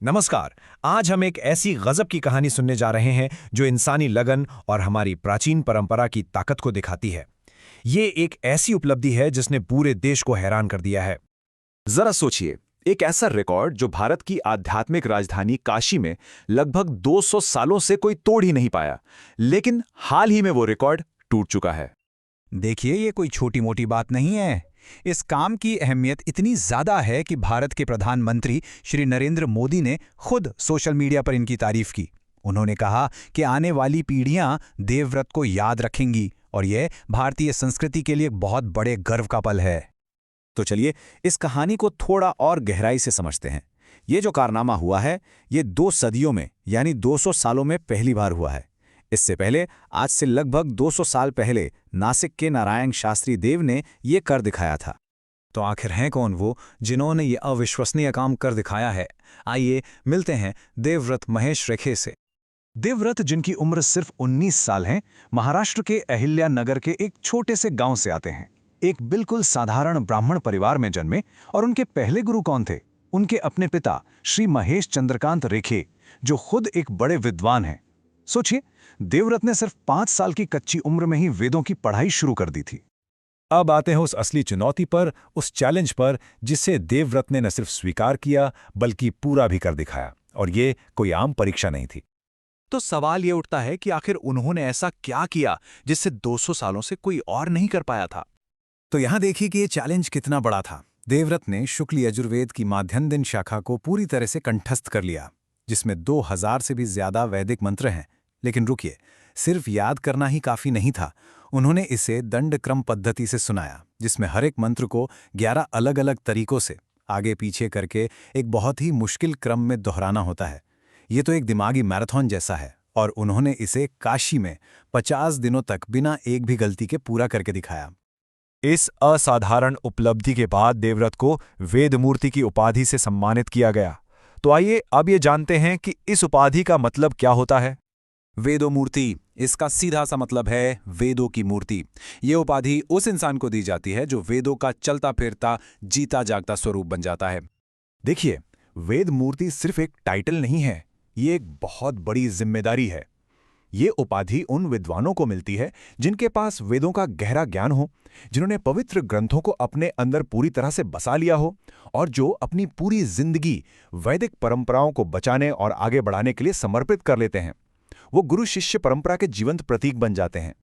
नमस्कार। आज हम एक ऐसी गजब की कहानी सुनने जा रहे हैं जो इंसानी लगन और हमारी प्राचीन परंपरा की ताकत को दिखाती है। ये एक ऐसी उपलब्धि है जिसने पूरे देश को हैरान कर दिया है। जरा सोचिए, एक ऐसा रिकॉर्ड जो भारत की आध्यात्मिक राजधानी काशी में लगभग 200 सालों से कोई तोड़ ही नहीं पाया, लेकिन हाल ही में वो रिकॉर्ड टूट चुका है। देखिए, ये कोई छोटी मोटी बात नहीं है। इस काम की अहमियत इतनी ज्यादा है कि भारत के प्रधानमंत्री श्री नरेंद्र मोदी ने खुद सोशल मीडिया पर इनकी तारीफ की। उन्होंने कहा कि आने वाली पीढ़ियां देवव्रत को याद रखेंगी और यह भारतीय संस्कृति के लिए एक बहुत बड़े गर्व का पल है। तो चलिए इस कहानी को थोड़ा और गहराई से समझते हैं। ये जो कारनामा हुआ है, ये 2 सदियों में यानी 200 सालों में पहली बार हुआ है। इससे पहले आज से लगभग 200 साल पहले नासिक के नारायण शास्त्री देव ने ये कर दिखाया था। तो आखिर हैं कौन वो जिन्होंने ये अविश्वसनीय काम कर दिखाया है? आइए मिलते हैं देवव्रत महेश रेखे से। देवव्रत, जिनकी उम्र सिर्फ 19 साल है, महाराष्ट्र के अहिल्या नगर के एक छोटे से गांव से आते हैं। एक बिल्कुल साधारण ब्राह्मण परिवार में जन्मे। और उनके पहले गुरु कौन थे? उनके अपने पिता श्री महेश चंद्रकांत रेखे, जो खुद एक बड़े विद्वान हैं। सोचिए, देवव्रत ने सिर्फ 5 साल की कच्ची उम्र में ही वेदों की पढ़ाई शुरू कर दी थी। अब आते हैं उस असली चुनौती पर, उस चैलेंज पर जिसे देवव्रत ने न सिर्फ स्वीकार किया बल्कि पूरा भी कर दिखाया। और ये कोई आम परीक्षा नहीं थी। तो सवाल ये उठता है कि आखिर उन्होंने ऐसा क्या किया जिससे 200 सालों से कोई और नहीं कर पाया था? तो यहां देखिए कि ये चैलेंज कितना बड़ा था। देवव्रत ने शुक्ल यजुर्वेद की माध्यन्दिन शाखा को पूरी तरह से कंठस्थ कर लिया, जिसमें 2000 से भी ज्यादा वैदिक मंत्र हैं। लेकिन रुकिए, सिर्फ याद करना ही काफी नहीं था। उन्होंने इसे दंड क्रम पद्धति से सुनाया, जिसमें हर एक मंत्र को 11 अलग अलग तरीकों से आगे पीछे करके एक बहुत ही मुश्किल क्रम में दोहराना होता है। ये तो एक दिमागी मैराथन जैसा है। और उन्होंने इसे काशी में 50 दिनों तक बिना एक भी गलती के पूरा करके दिखाया। इस असाधारण उपलब्धि के बाद देवव्रत को वेदमूर्ति की उपाधि से सम्मानित किया गया। तो आइए अब ये जानते हैं कि इस उपाधि का मतलब क्या होता है। वेदोमूर्ति, इसका सीधा सा मतलब है वेदों की मूर्ति। ये उपाधि उस इंसान को दी जाती है जो वेदों का चलता फिरता जीता जागता स्वरूप बन जाता है। देखिए, वेद मूर्ति सिर्फ एक टाइटल नहीं है, ये एक बहुत बड़ी जिम्मेदारी है। ये उपाधि उन विद्वानों को मिलती है जिनके पास वेदों का गहरा ज्ञान हो, जिन्होंने पवित्र ग्रंथों को अपने अंदर पूरी तरह से बसा लिया हो और जो अपनी पूरी जिंदगी वैदिक परंपराओं को बचाने और आगे बढ़ाने के लिए समर्पित कर लेते हैं। वो गुरु शिष्य परंपरा के जीवंत प्रतीक बन जाते हैं।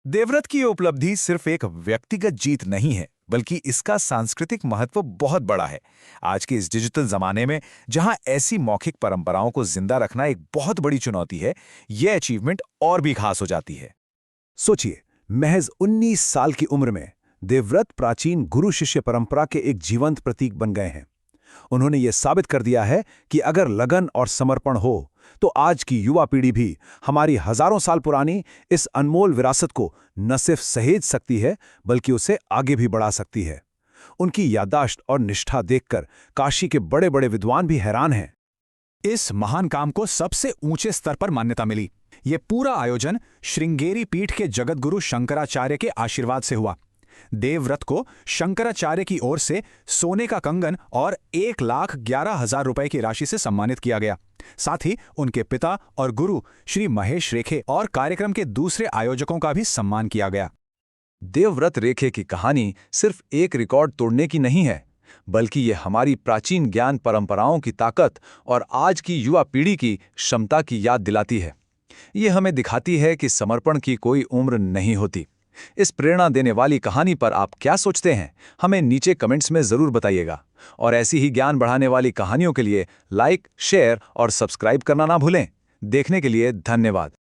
देवव्रत की उपलब्धि सिर्फ एक व्यक्तिगत जीत नहीं है, बल्कि इसका सांस्कृतिक महत्व बहुत बड़ा है। आज के इस डिजिटल जमाने में जहां ऐसी मौखिक परंपराओं को जिंदा रखना एक बहुत बड़ी चुनौती है, यह अचीवमेंट और भी खास हो जाती है। सोचिए, महज 19 साल की उम्र में देवव्रत प्राचीन गुरु शिष्य परंपरा के एक जीवंत प्रतीक बन गए हैं। उन्होंने ये साबित कर दिया है कि अगर लगन और समर्पण हो तो आज की युवा पीढ़ी भी हमारी हजारों साल पुरानी इस अनमोल विरासत को न सिर्फ सहेज सकती है बल्कि उसे आगे भी बढ़ा सकती है। उनकी याददाश्त और निष्ठा देखकर काशी के बड़े बड़े विद्वान भी हैरान हैं। इस महान काम को सबसे ऊंचे स्तर पर मान्यता मिली। ये पूरा आयोजन श्रृंगेरी पीठ के जगतगुरु शंकराचार्य के आशीर्वाद से हुआ। देवव्रत को शंकराचार्य की ओर से सोने का कंगन और 1,11,000 रुपए की राशि से सम्मानित किया गया। साथ ही उनके पिता और गुरु श्री महेश रेखे और कार्यक्रम के दूसरे आयोजकों का भी सम्मान किया गया। देवव्रत रेखे की कहानी सिर्फ एक रिकॉर्ड तोड़ने की नहीं है, बल्कि ये हमारी प्राचीन ज्ञान परंपराओं की ताकत और आज की युवा पीढ़ी की क्षमता की याद दिलाती है। ये हमें दिखाती है कि समर्पण की कोई उम्र नहीं होती। इस प्रेरणा देने वाली कहानी पर आप क्या सोचते हैं? हमें नीचे कमेंट्स में जरूर बताइएगा। और ऐसी ही ज्ञान बढ़ाने वाली कहानियों के लिए लाइक, शेयर और सब्सक्राइब करना ना भूलें। देखने के लिए धन्यवाद।